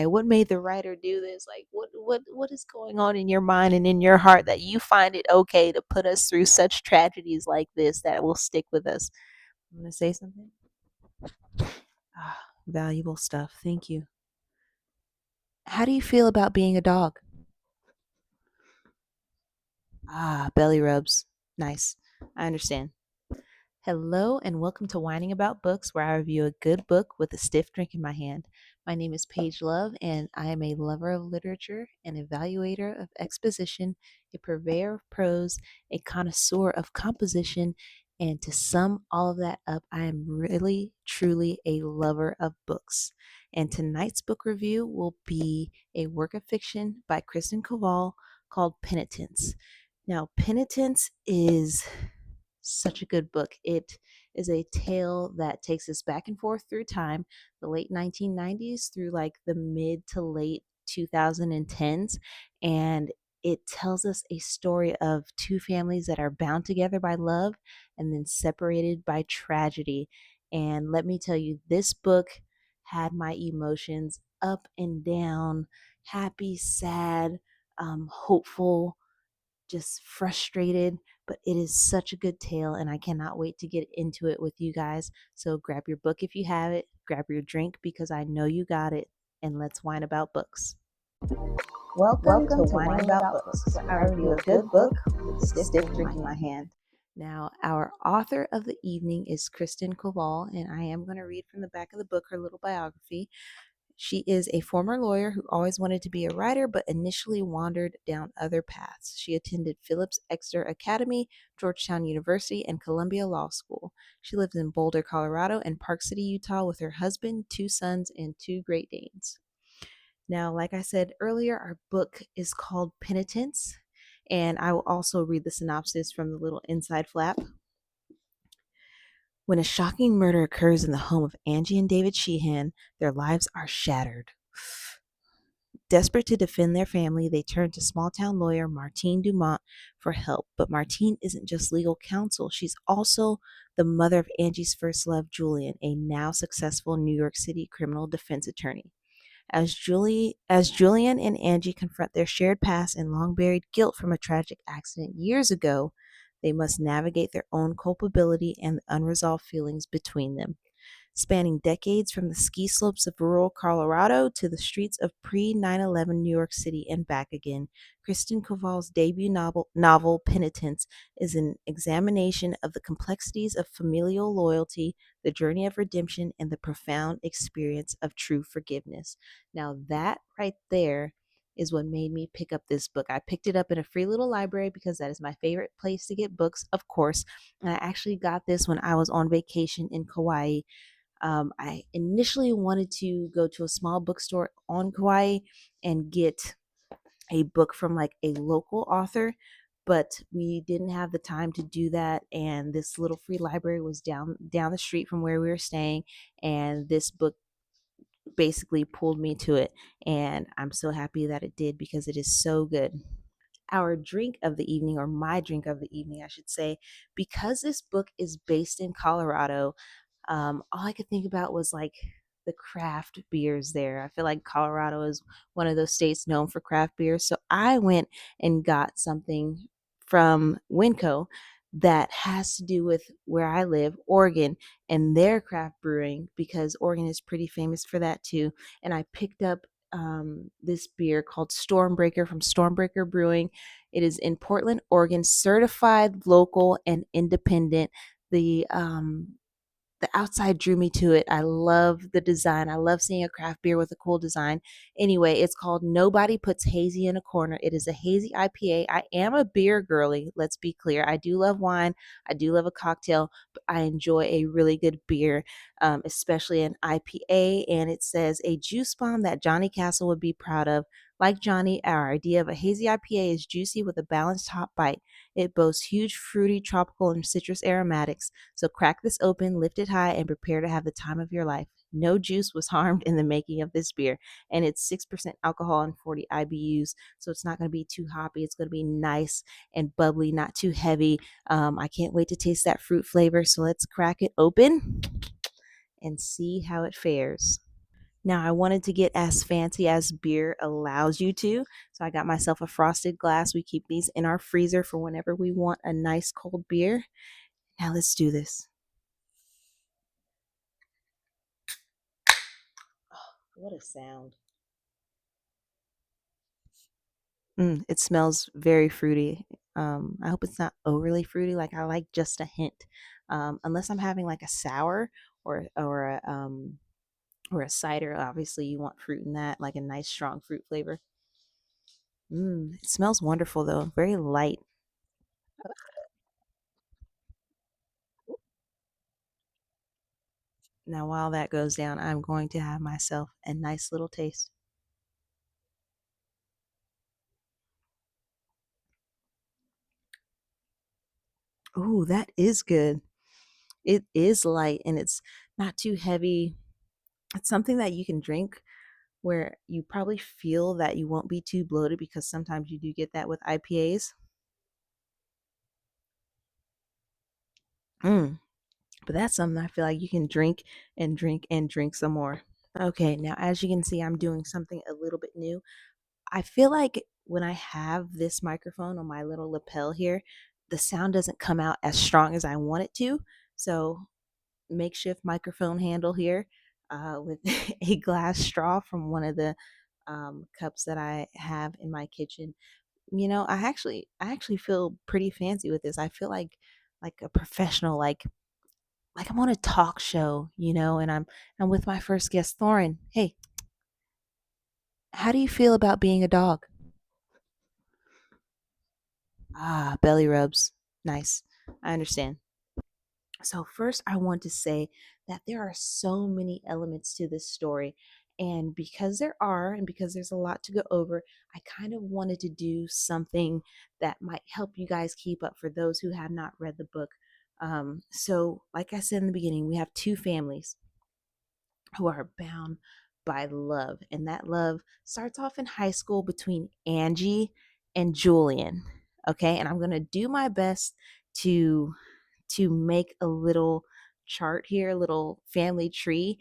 What made the writer do this? Like, what is going on in your mind and in your heart that you find it okay to put us through such tragedies like this that will stick with us? I'm gonna say something. Valuable stuff. Thank you. How do you feel about being a dog? Belly rubs. Nice. I understand. Hello and welcome to Whining About Books, where I review a good book with a stiff drink in my hand. My name is Paige Love, and I am a lover of literature, an evaluator of exposition, a purveyor of prose, a connoisseur of composition, and to sum all of that up, I am really, truly a lover of books. And tonight's book review will be a work of fiction by Kristin Koval called Penitence. Now, Penitence is such a good book. It is a tale that takes us back and forth through time, the late 1990s through like the mid to late 2010s. And it tells us a story of two families that are bound together by love and then separated by tragedy. And let me tell you, this book had my emotions up and down, happy, sad, hopeful, just frustrated, but it is such a good tale and I cannot wait to get into it with you guys. So grab your book if you have it, grab your drink because I know you got it, and let's whine about books. Welcome to Whining About Books, where I review a good book with a stiff drink in my hand. Now, our author of the evening is Kristin Koval, and I am going to read from the back of the book her little biography. She is a former lawyer who always wanted to be a writer but initially wandered down other paths. She attended Phillips Exeter Academy, Georgetown University, and Columbia Law School. She lives in Boulder, Colorado, and Park City, Utah, with her husband, two sons, and two Great Danes. Now, like I said earlier, our book is called Penitence, and I will also read the synopsis from the little inside flap. When a shocking murder occurs in the home of Angie and David Sheehan, their lives are shattered. Desperate to defend their family, they turn to small-town lawyer Martine Dumont for help. But Martine isn't just legal counsel. She's also the mother of Angie's first love, Julian, a now successful New York City criminal defense attorney. As Julian and Angie confront their shared past and long-buried guilt from a tragic accident years ago, they must navigate their own culpability and the unresolved feelings between them. Spanning decades from the ski slopes of rural Colorado to the streets of pre-9/11 New York City and back again, Kristin Koval's debut novel Penitence is an examination of the complexities of familial loyalty, the journey of redemption, and the profound experience of true forgiveness. Now that right there is what made me pick up this book. I picked it up in a free little library because that is my favorite place to get books, of course. And I actually got this when I was on vacation in Kauai. I initially wanted to go to a small bookstore on Kauai and get a book from like a local author, but we didn't have the time to do that. And this little free library was down the street from where we were staying, and this book basically pulled me to it. And I'm so happy that it did because it is so good. Our drink of the evening, or my drink of the evening, I should say, because this book is based in Colorado. All I could think about was like the craft beers there. I feel like Colorado is one of those states known for craft beers. So I went and got something from Winco that has to do with where I live, Oregon, and their craft brewing, because Oregon is pretty famous for that too. And I picked up this beer called Stormbreaker from Stormbreaker Brewing. It is in Portland, Oregon, certified local and independent. The outside drew me to it. I love the design. I love seeing a craft beer with a cool design. Anyway, it's called Nobody Puts Hazy in a Corner. It is a hazy IPA. I am a beer girly, let's be clear. I do love wine. I do love a cocktail, but I enjoy a really good beer, especially an IPA. And it says a juice bomb that Johnny Castle would be proud of. Like Johnny, our idea of a hazy IPA is juicy with a balanced hop bite. It boasts huge fruity, tropical, and citrus aromatics. So crack this open, lift it high, and prepare to have the time of your life. No juice was harmed in the making of this beer, and it's 6% alcohol and 40 IBUs, so it's not going to be too hoppy. It's going to be nice and bubbly, not too heavy. I can't wait to taste that fruit flavor, so let's crack it open and see how it fares. Now, I wanted to get as fancy as beer allows you to, so I got myself a frosted glass. We keep these in our freezer for whenever we want a nice cold beer. Now, let's do this. Oh, what a sound. It smells very fruity. I hope it's not overly fruity. Like, I like just a hint. Unless I'm having like a sour or a cider. Obviously, you want fruit in that, like a nice strong fruit flavor. It smells wonderful though. Very light. Now, while that goes down, I'm going to have myself a nice little taste. Ooh, that is good. It is light and it's not too heavy. It's something that you can drink where you probably feel that you won't be too bloated because sometimes you do get that with IPAs. Mm, but that's something I feel like you can drink and drink and drink some more. Okay, now as you can see, I'm doing something a little bit new. I feel like when I have this microphone on my little lapel here, the sound doesn't come out as strong as I want it to. So, makeshift microphone handle here with a glass straw from one of the cups that I have in my kitchen. I actually feel pretty fancy with this. I feel like a professional, like I'm on a talk show, and I'm with my first guest, Thorin. Hey, how do you feel about being a dog? Ah, belly rubs. Nice. I understand. So, first, I want to say that there are so many elements to this story. And because there are, and because there's a lot to go over, I kind of wanted to do something that might help you guys keep up for those who have not read the book. So, like I said in the beginning, we have two families who are bound by love. And that love starts off in high school between Angie and Julian. Okay. And I'm going to do my best to make a little chart here, a little family tree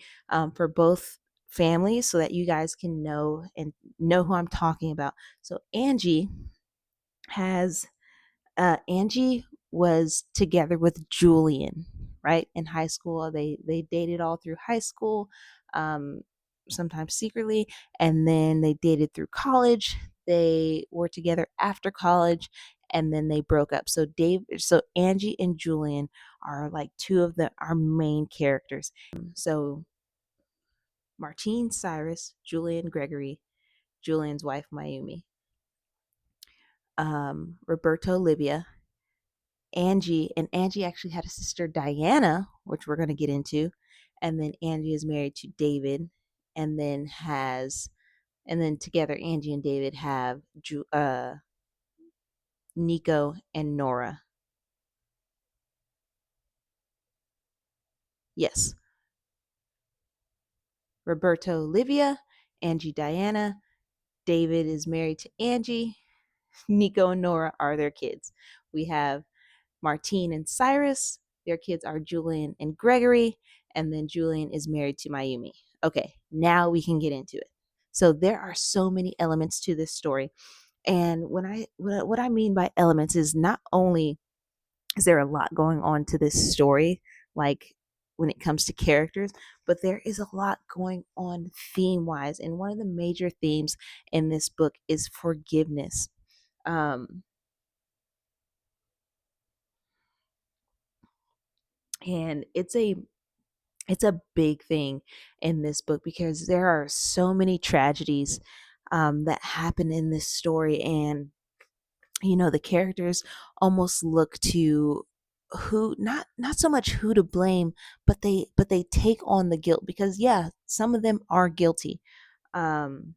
for both families so that you guys can know who I'm talking about. So has Angie was together with Julian, right? In high school. They dated all through high school, um, sometimes secretly, and then they dated through college. They were together after college, and then they broke up. So Angie and Julian are like two of our main characters. So Martine Cyrus, Julian Gregory, Julian's wife Mayumi, Roberto Livia, Angie actually had a sister Diana, which we're going to get into, and then Angie is married to David, and then together Angie and David have Nico and Nora. Yes, Roberto Livia, Angie Diana, David is married to Angie, Nico and Nora are their kids. We have Martine and Cyrus. Their kids are Julian and Gregory, and then Julian is married to Mayumi. Okay, now we can get into it. So there are so many elements to this story, and what I mean by elements is not only is there a lot going on to this story, like when it comes to characters, but there is a lot going on theme wise, and one of the major themes in this book is forgiveness. Um, and it's a big thing in this book because there are so many tragedies that happen in this story, and the characters almost look to who not so much who to blame, but they take on the guilt because yeah, some of them are guilty. um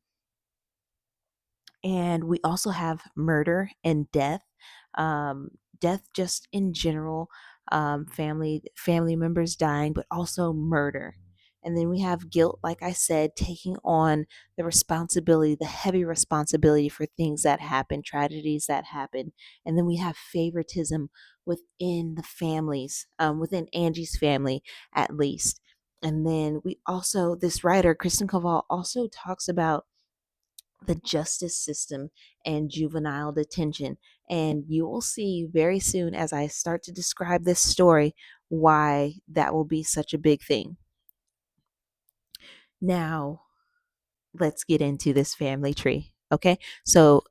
and we also have murder and death, um, death just in general, family members dying, but also murder. And then we have guilt, like I said, taking on the responsibility, the heavy responsibility for things that happen, tragedies that happen. And then we have favoritism within the families, within Angie's family at least. And then we also, this writer, Kristin Koval, also talks about the justice system and juvenile detention. And you will see very soon as I start to describe this story why that will be such a big thing. Now, let's get into this family tree. Okay. So,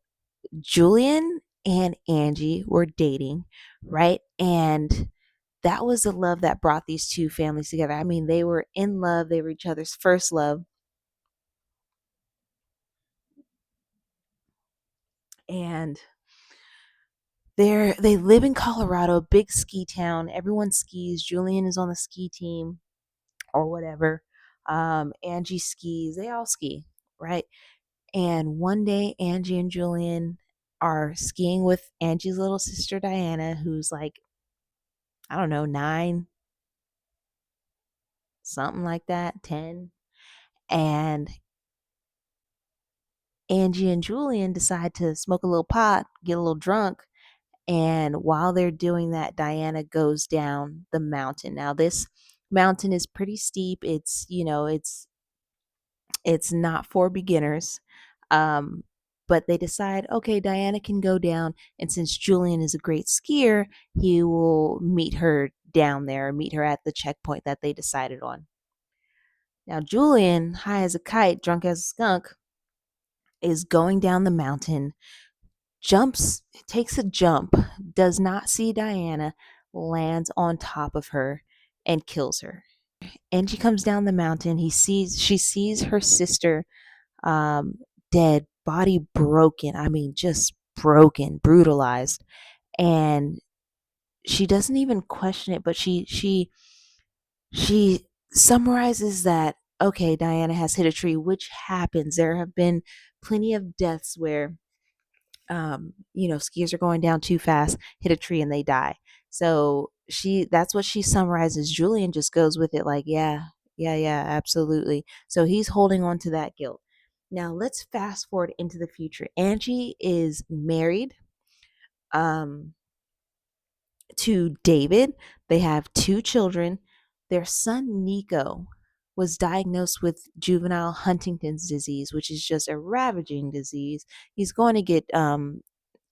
Julian and Angie were dating, right? And that was the love that brought these two families together. I mean, they were in love, they were each other's first love. And they live in Colorado, big ski town. Everyone skis. Julian is on the ski team or whatever. Angie skis. They all ski, right? And one day, Angie and Julian are skiing with Angie's little sister Diana, who's like, I don't know, 9, something like that, 10. And Angie and Julian decide to smoke a little pot, get a little drunk, and while they're doing that, Diana goes down the mountain. Now, this mountain is pretty steep. It's not for beginners. Um, but they decide, okay, Diana can go down, and since Julian is a great skier, he will meet her down there, meet her at the checkpoint that they decided on. Now, Julian, high as a kite, drunk as a skunk, is going down the mountain, jumps, takes a jump, does not see Diana, lands on top of her, and kills her. And she comes down the mountain. She sees her sister, um, dead, body broken. I mean, just broken, brutalized, and she doesn't even question it. But she summarizes that, okay, Diana has hit a tree, which happens. There have been plenty of deaths where skiers are going down too fast, hit a tree, and they die. So that's what she summarizes. Julian just goes with it like, yeah, yeah, yeah, absolutely. So he's holding on to that guilt. Now let's fast forward into the future. Angie is married um, to David. They have 2 children. Their son Nico was diagnosed with juvenile Huntington's disease, which is just a ravaging disease. He's going to get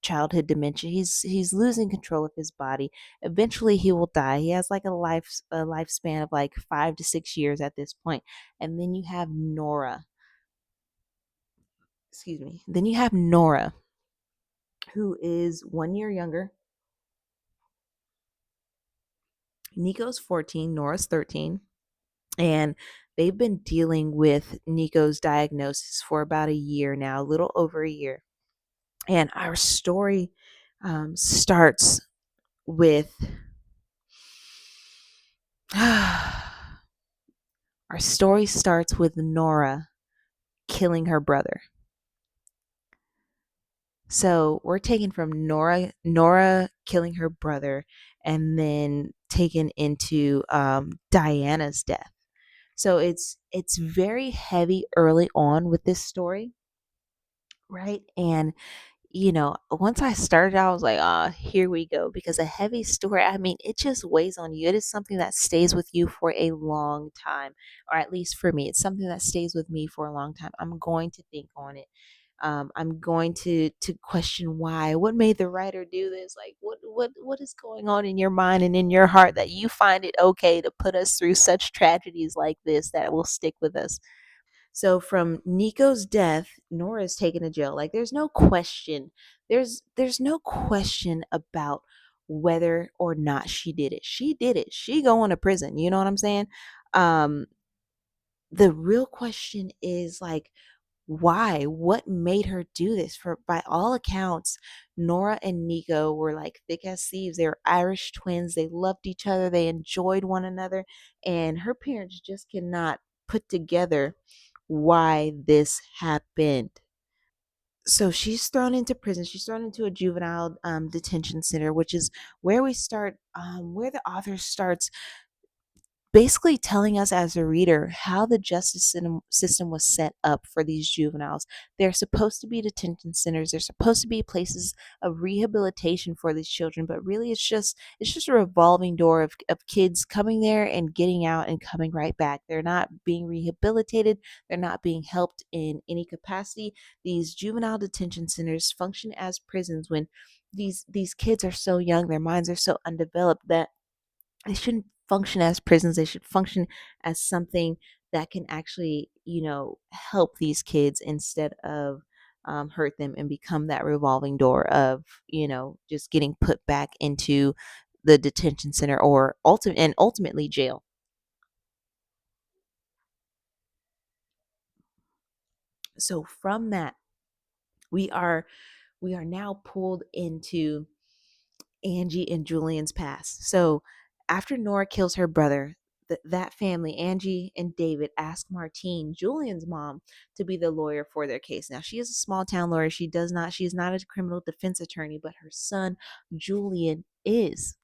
childhood dementia. He's losing control of his body. Eventually he will die. He has like a lifespan of like 5 to 6 years at this point. And then you have Nora. Excuse me. Then you have Nora, who is 1 year younger. Nico's 14, Nora's 13, and they've been dealing with Nico's diagnosis for about a year now, a little over a year. And our story starts with our story starts with Nora killing her brother. So we're taken from Nora killing her brother, and then taken into Diana's death. So it's very heavy early on with this story, right? And once I started, I was like, ah, here we go. Because a heavy story, I mean, it just weighs on you. It is something that stays with you for a long time, or at least for me, it's something that stays with me for a long time. I'm going to think on it. I'm going to question why. What made the writer do this? Like, what is going on in your mind and in your heart that you find it okay to put us through such tragedies like this that will stick with us? So from Nico's death, Nora's taken to jail. Like there's no question. There's no question about whether or not she did it. She did it. She going to prison. You know what I'm saying? Um the real question is like, why? What made her do this? For by all accounts, Nora and Nico were like thick as thieves. They were Irish twins. They loved each other. They enjoyed one another. And her parents just cannot put together why this happened. So she's thrown into prison. She's thrown into a juvenile detention center, which is where we start, where the author starts basically telling us as a reader how the justice system was set up for these juveniles. They're supposed to be detention centers. They're supposed to be places of rehabilitation for these children, but really it's just a revolving door of kids coming there and getting out and coming right back. They're not being rehabilitated. They're not being helped in any capacity. These juvenile detention centers function as prisons when these kids are so young, their minds are so undeveloped that they shouldn't function as prisons. They should function as something that can actually, help these kids instead of hurt them and become that revolving door of, just getting put back into the detention center or ultimately jail. So from that, we are we are now pulled into Angie and Julian's past. So after Nora kills her brother, that family, Angie and David, ask Martine, Julian's mom, to be the lawyer for their case. Now she is a small town lawyer. She is not a criminal defense attorney, but her son Julian is.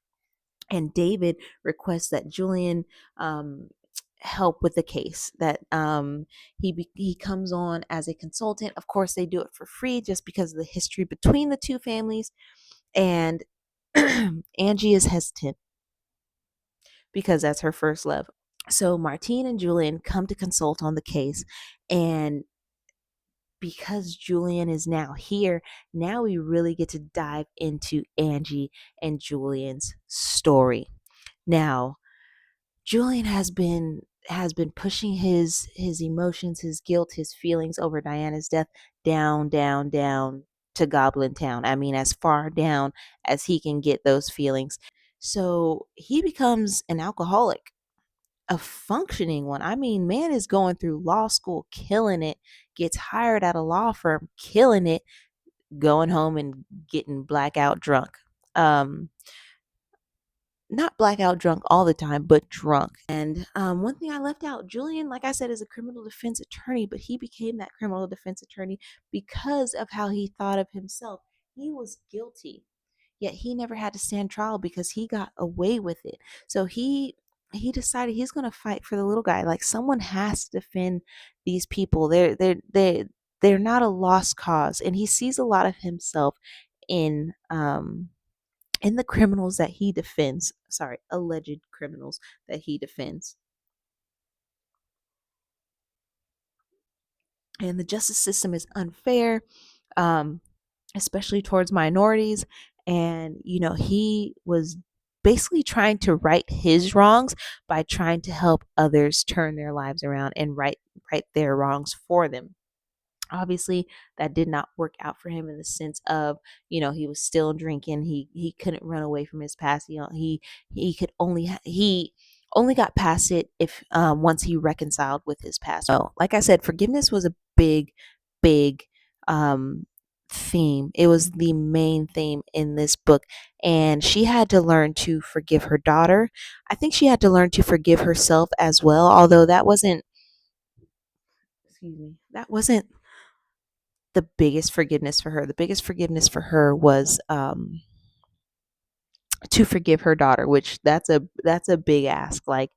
And David requests that Julian help with the case. That he comes on as a consultant. Of course, they do it for free just because of the history between the two families. And Angie is hesitant because that's her first love. So Martine and Julian come to consult on the case. And because Julian is now here, now we really get to dive into Angie and Julian's story. Now, Julian has been pushing his emotions, his guilt, his feelings over Diana's death down, down, down to Goblin Town. I mean, as far down as he can get those feelings. So he becomes an alcoholic, a functioning one. I mean, man is going through law school, killing it, gets hired at a law firm, killing it, going home and getting blackout drunk. Um, Not blackout drunk all the time, but drunk. And one thing I left out, Julian, like I said, is a criminal defense attorney, but he became that criminal defense attorney because of how he thought of himself. He was guilty, yet he never had to stand trial because he got away with it. So he decided he's going to fight for the little guy. Like someone has to defend these people. They're not a lost cause, and he sees a lot of himself in the criminals that he defends. Sorry, alleged criminals that he defends. And the justice system is unfair, um, especially towards minorities. And, he was basically trying to right his wrongs by trying to help others turn their lives around and right their wrongs for them. Obviously, that did not work out for him in the sense of, he was still drinking. He couldn't run away from his past. He only got past it if once he reconciled with his past. So like I said, forgiveness was a big um theme. It was the main theme in this book, and she had to learn to forgive her daughter. I think she had to learn to forgive herself as well, although that wasn't, excuse me, that wasn't the biggest forgiveness for her. The biggest forgiveness for her was to forgive her daughter, which that's a big ask. Like,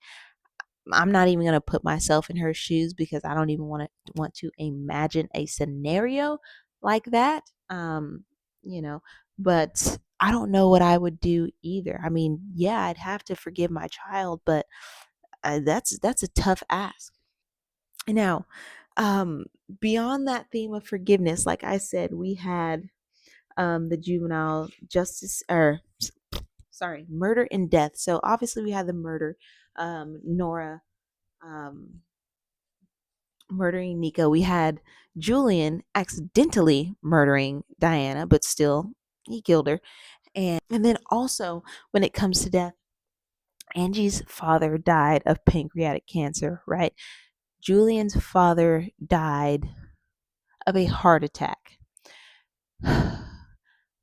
I'm not even going to put myself in her shoes because I don't even want to imagine a scenario like that. You know, but I don't know what I would do either. I mean, yeah, I'd have to forgive my child, but that's a tough ask. Now, um, beyond that theme of forgiveness, like I said, we had the juvenile justice, or sorry, murder and death. So obviously we had the murder, Nora um, murdering Nico. We had Julian accidentally murdering Diana, but still he killed her. And then also when it comes to death, Angie's father died of pancreatic cancer, right? Julian's father died of a heart attack.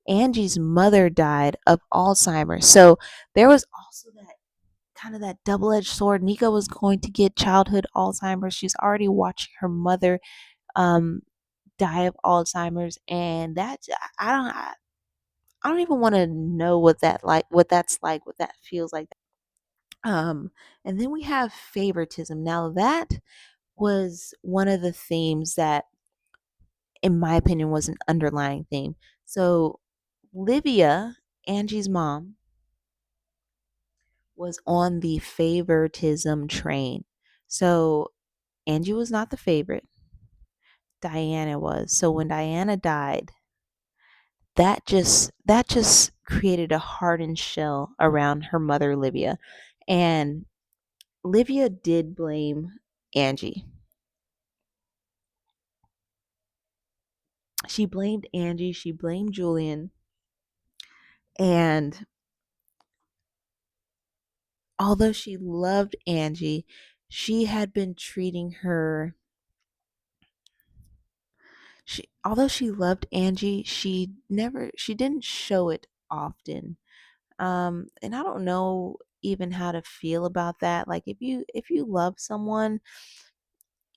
Angie's mother died of Alzheimer's. So there was also that kind of that double-edged sword. Nico was going to get childhood Alzheimer's. She's already watching her mother um, die of Alzheimer's, and that I don't even want to know what that's like, what that feels like. Um, and then we have favoritism. Now that was one of the themes that, in my opinion, was an underlying theme. So Livia, Angie's mom, was on the favoritism train. So Angie was not the favorite. Diana was. So when Diana died, that just created a hardened shell around her mother Livia. And Livia did blame Angie. She blamed Angie, she blamed Julian, and although she loved Angie, she had been treating her although she loved Angie, she didn't show it often. And I don't know even how to feel about that. Like if you love someone,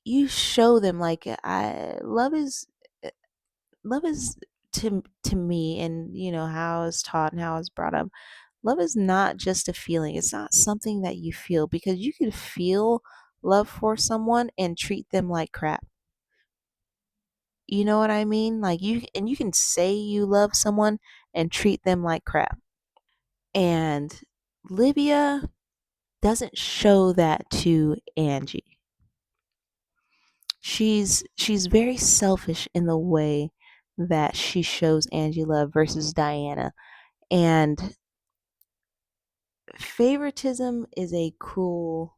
you show them. Like I uh, love is to me, and how I was taught and how I was brought up, love is not just a feeling. It's not something that you feel, because you can feel love for someone and treat them like crap. You know what I mean? Like you can say you love someone and treat them like crap. And Livia doesn't show that to Angie. She's very selfish in the way that she shows Angie love versus Diana. And favoritism is a cruel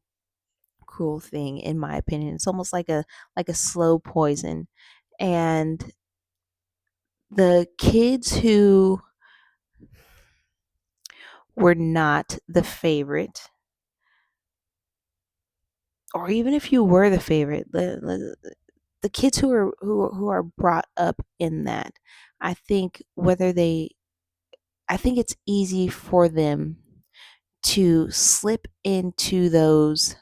thing, in my opinion. It's almost like a slow poison. And the kids who were not the favorite, or even if you were the favorite, the kids who are brought up in that, I think whether they I think it's easy for them to slip into that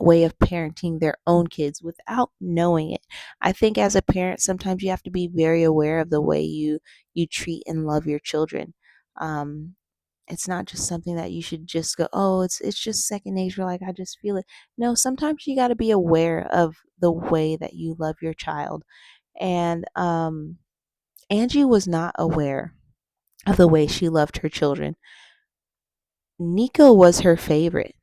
way of parenting their own kids without knowing it. I think as a parent, sometimes you have to be very aware of the way you treat and love your children. Um, it's not just something that you should just go, oh, it's just second nature, like I just feel it. No, sometimes you got to be aware of the way that you love your child. And Angie was not aware of the way she loved her children. Nico was her favorite.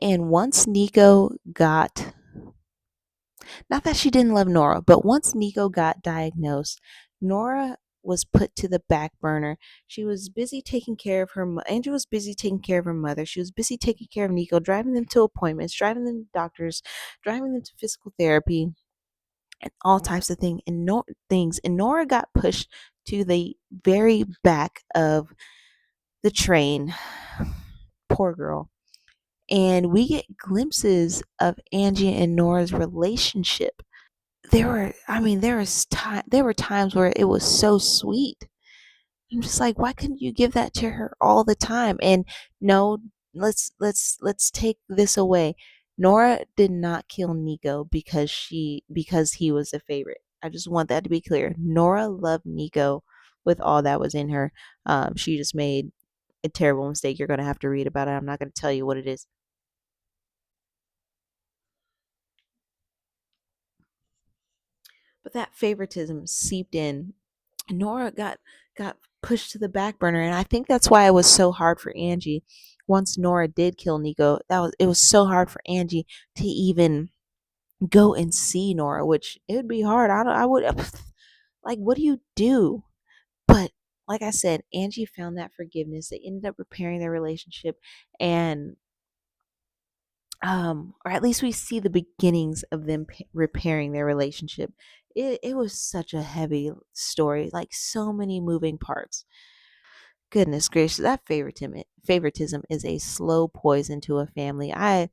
And once Nico got, not that she didn't love Nora, but once Nico got diagnosed, Nora was put to the back burner. She was busy taking care of Andrew was busy taking care of her mother. She was busy taking care of Nico, driving them to appointments, driving them to doctors, driving them to physical therapy, and all types of things. And Nora got pushed to the very back of the train. Poor girl. And we get glimpses of Angie and Nora's relationship. There were times where it was so sweet. I'm just like, why couldn't you give that to her all the time? And no, let's take this away. Nora did not kill Nico because he was a favorite. I just want that to be clear. Nora loved Nico with all that was in her. She just made a terrible mistake. You're gonna have to read about it. I'm not gonna tell you what it is. But that favoritism seeped in. Nora got pushed to the back burner, and I think that's why it was so hard for Angie. Once Nora did kill Nico, it was so hard for Angie to even go and see Nora, which it would be hard. I would like, what do you do? But like I said, Angie found that forgiveness. They ended up repairing their relationship, and or at least we see the beginnings of them repairing their relationship. It was such a heavy story, like so many moving parts. Goodness gracious, that favoritism is a slow poison to a family. I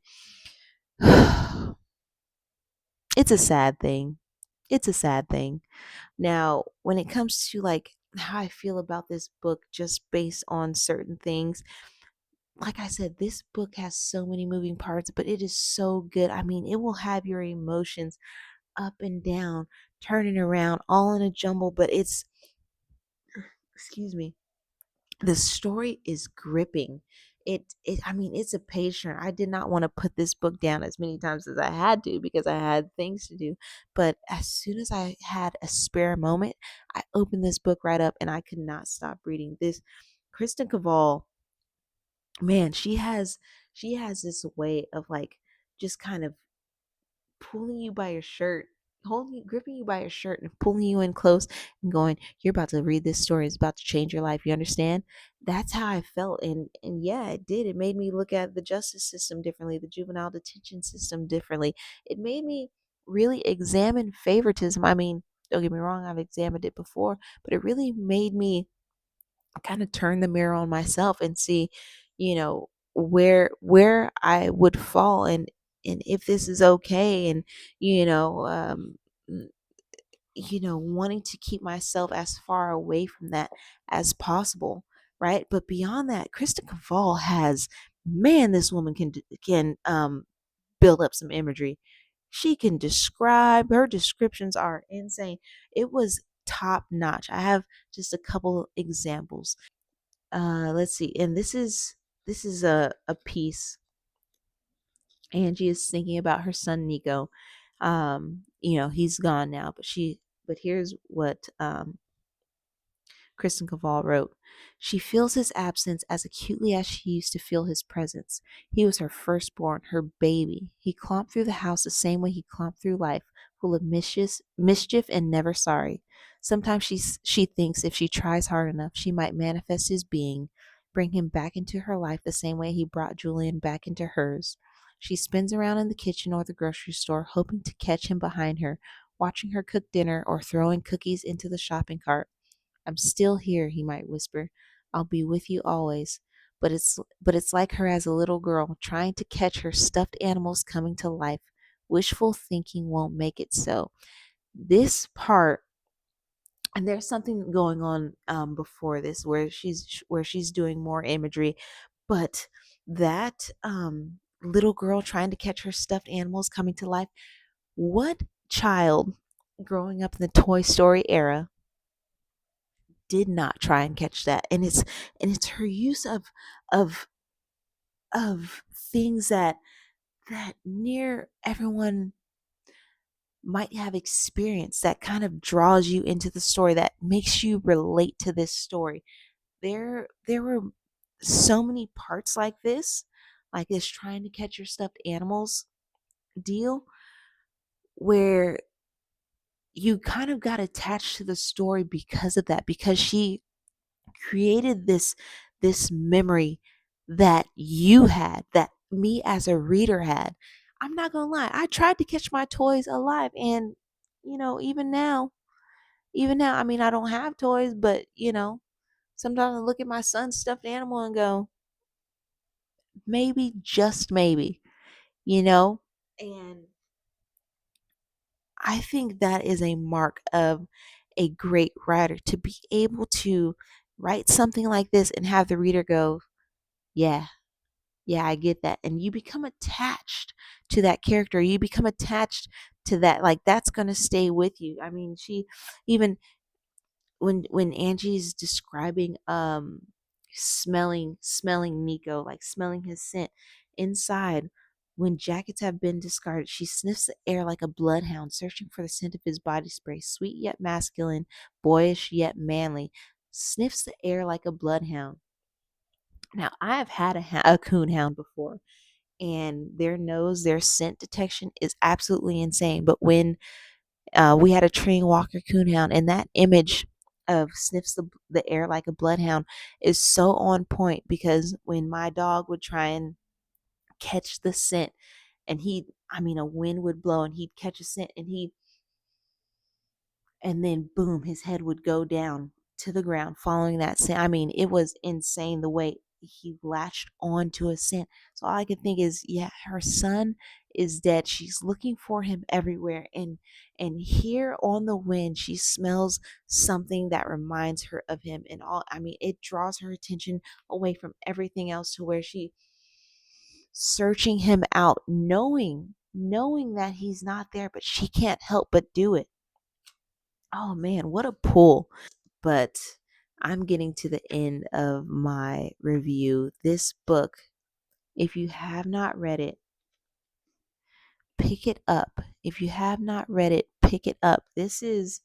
It's a sad thing. It's a sad thing. Now, when it comes to like how I feel about this book just based on certain things, like I said, this book has so many moving parts, but it is so good. I mean, it will have your emotions up and down, turning around, all in a jumble, but excuse me, the story is gripping. I mean, it's a page turner. I did not want to put this book down as many times as I had to because I had things to do. But as soon as I had a spare moment, I opened this book right up and I could not stop reading this. Kristin Koval, man, she has this way of like just kind of pulling you by your shirt, gripping you by your shirt and pulling you in close and going, "You're about to read this story. It's about to change your life. You understand?" That's how I felt, and yeah, it did. It made me look at the justice system differently, the juvenile detention system differently. It made me really examine favoritism. I mean, don't get me wrong, I've examined it before, but it really made me kind of turn the mirror on myself and see, where I would fall and if this is okay and you know n- wanting to keep myself as far away from that as possible, right? But beyond that, Krista Caval has, man, this woman can build up some imagery. She can describe, her descriptions are insane. It was top notch. I have just a couple examples. Let's see, and this is a piece. Angie is thinking about her son Nico. He's gone now, but here's what Kristen Cavall wrote. She feels his absence as acutely as she used to feel his presence. He was her firstborn, her baby. He clomped through the house the same way he clomped through life, full of mischief and never sorry. Sometimes she thinks if she tries hard enough, she might manifest his being, bring him back into her life the same way he brought Julian back into hers. She spins around in the kitchen or the grocery store, hoping to catch him behind her, watching her cook dinner or throwing cookies into the shopping cart. "I'm still here," he might whisper. "I'll be with you always." But it's like her as a little girl trying to catch her stuffed animals coming to life. Wishful thinking won't make it so. This part, and there's something going on before this where she's doing more imagery, but that little girl trying to catch her stuffed animals coming to life. What child growing up in the Toy Story era did not try and catch that? And it's her use of of things that near everyone might have experienced, that kind of draws you into the story, that makes you relate to this story. There were so many parts like this trying to catch your stuffed animals deal, where you kind of got attached to the story because of that, because she created this memory that you had, that me as a reader had. I'm not gonna lie, I tried to catch my toys alive, and even now, I mean, I don't have toys, but sometimes I look at my son's stuffed animal and go, maybe, just maybe, you know and I think that is a mark of a great writer, to be able to write something like this and have the reader go, yeah. Yeah, I get that. And you become attached to that character. You become attached to that. Like, that's going to stay with you. I mean, she even when Angie's describing smelling Nico, like smelling his scent inside, when jackets have been discarded, she sniffs the air like a bloodhound, searching for the scent of his body spray, sweet yet masculine, boyish yet manly. Sniffs the air like a bloodhound. Now, I have had a coon hound before, and their scent detection is absolutely insane. But when we had a treeing Walker Coonhound, and that image of sniffs the air like a bloodhound is so on point, because when my dog would try and catch the scent, and a wind would blow and he'd catch a scent, and then boom, his head would go down to the ground following that scent. I mean, it was insane the way he latched on to a scent. So all I could think is, yeah, her son is dead. She's looking for him everywhere, and here on the wind she smells something that reminds her of him. And all, I mean, it draws her attention away from everything else, to where she searching him out, knowing that he's not there, but she can't help but do it. Oh man, what a pull. But I'm getting to the end of my review. This book, if you have not read it, pick it up. If you have not read it, pick it up. This is,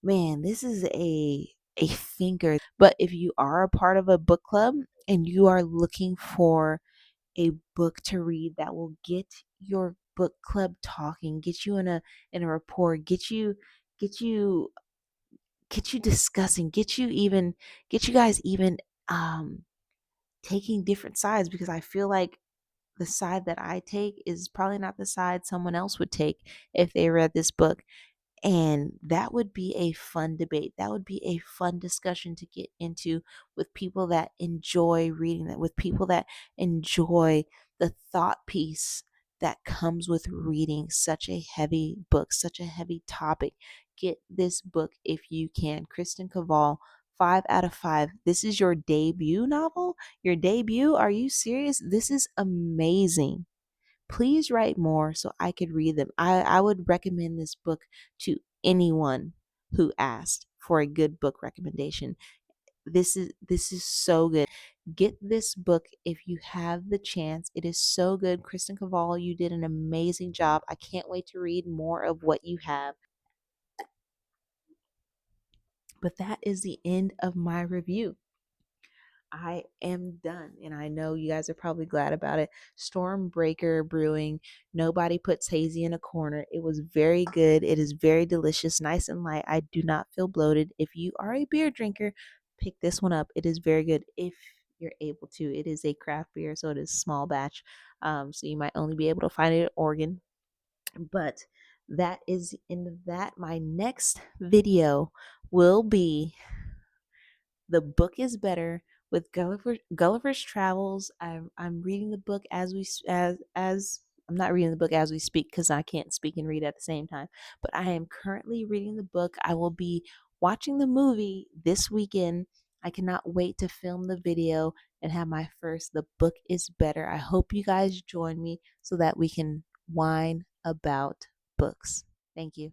man, this is a thinker. But if you are a part of a book club and you are looking for a book to read that will get your book club talking, get you in a rapport, get you get you discussing, get you guys even um taking different sides, because I feel like the side that I take is probably not the side someone else would take if they read this book. And that would be a fun debate. That would be a fun discussion to get into with people that enjoy reading, that with people that enjoy the thought piece that comes with reading such a heavy book, such a heavy topic. Get this book if you can. Kristin Koval, 5 out of 5. This is your debut novel? Your debut? Are you serious? This is amazing. Please write more so I could read them. I would recommend this book to anyone who asked for a good book recommendation. This is so good. Get this book if you have the chance. It is so good. Kristin Koval, you did an amazing job. I can't wait to read more of what you have. But that is the end of my review. I am done. And I know you guys are probably glad about it. Stormbreaker Brewing. Nobody puts Hazy in a corner. It was very good. It is very delicious, nice and light. I do not feel bloated. If you are a beer drinker, pick this one up. It is very good if you're able to. It is a craft beer, so it is small batch. So you might only be able to find it at Oregon. But that is the end of that. My next video will be The Book is Better with Gulliver's Travels. I'm reading the book as I'm not reading the book as we speak because I can't speak and read at the same time. But I am currently reading the book. I will be watching the movie this weekend. I cannot wait to film the video and have my first The Book is Better. I hope you guys join me so that we can whine about books. Thank you.